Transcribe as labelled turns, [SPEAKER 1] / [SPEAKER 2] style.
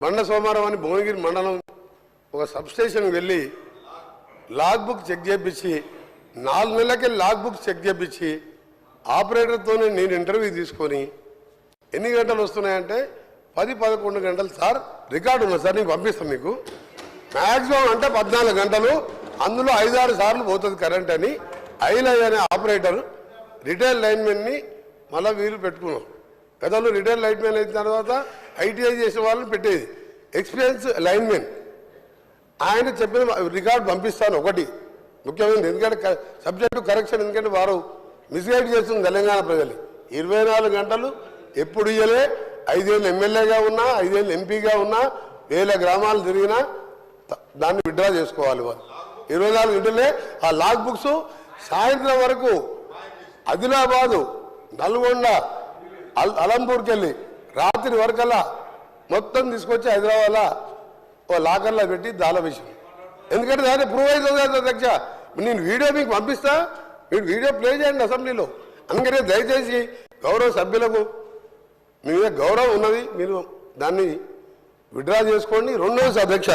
[SPEAKER 1] బండ సోమారం అని భువనగిరి మండలం ఒక సబ్స్టేషన్కి వెళ్ళి లాగ్ బుక్ చెక్ చేయించి 4 నెలలకే లాగ్ బుక్ చెక్ చేయించి ఆపరేటర్తోనే నేను ఇంటర్వ్యూ తీసుకొని ఎన్ని గంటలు వస్తున్నాయంటే 10-11 గంటలు సార్ రికార్డు ఉంది సార్, నేను పంపిస్తాను మీకు. మ్యాక్సిమం అంటే 14 గంటలు, అందులో 5-6 సార్లు పోతుంది కరెంట్ అని ఐలై అనే ఆపరేటర్ రిటైల్ లైన్మెన్ని మళ్ళీ వీలు పెట్టుకున్నాం. గతంలో రిటైల్ లైన్మెన్ అయిన తర్వాత ఐటీఐ చేసిన వాళ్ళని పెట్టేది ఎక్స్పీరియన్స్ లైన్మెన్. ఆయన చెప్పిన రికార్డు పంపిస్తాను ఒకటి ముఖ్యమైనది, ఎందుకంటే సబ్జెక్టు కరెక్షన్, ఎందుకంటే వారు మిస్గైడ్ చేస్తుంది తెలంగాణ ప్రజలు. 24 గంటలు ఎప్పుడు ఇయ్యలే, 5 ఏళ్ళు ఎమ్మెల్యేగా ఉన్నా, 5 ఏళ్ళు ఎంపీగా ఉన్నా, 1000 గ్రామాలు తిరిగినా దాన్ని విత్డ్రా చేసుకోవాలి. వాళ్ళు 24 గంటలే ఆ లాగ్ బుక్స్ సాయంత్రం వరకు ఆదిలాబాదు, నల్గొండ, అలంపూర్కి వెళ్ళి రాత్రి వరకల్లా మొత్తం తీసుకొచ్చి హైదరాబాద్లో ఓ లాకర్లో పెట్టి దాల విషయం. ఎందుకంటే దాన్ని ప్రూవ్ అవుతుంది అధ్యక్ష. నేను వీడియో మీకు పంపిస్తా, మీరు వీడియో ప్లే చేయండి అసెంబ్లీలో. అందుకనే దయచేసి గౌరవ సభ్యులకు మీ మీద గౌరవం ఉన్నది, మీరు దాన్ని విత్డ్రా చేసుకోండి. రెండోది అధ్యక్ష,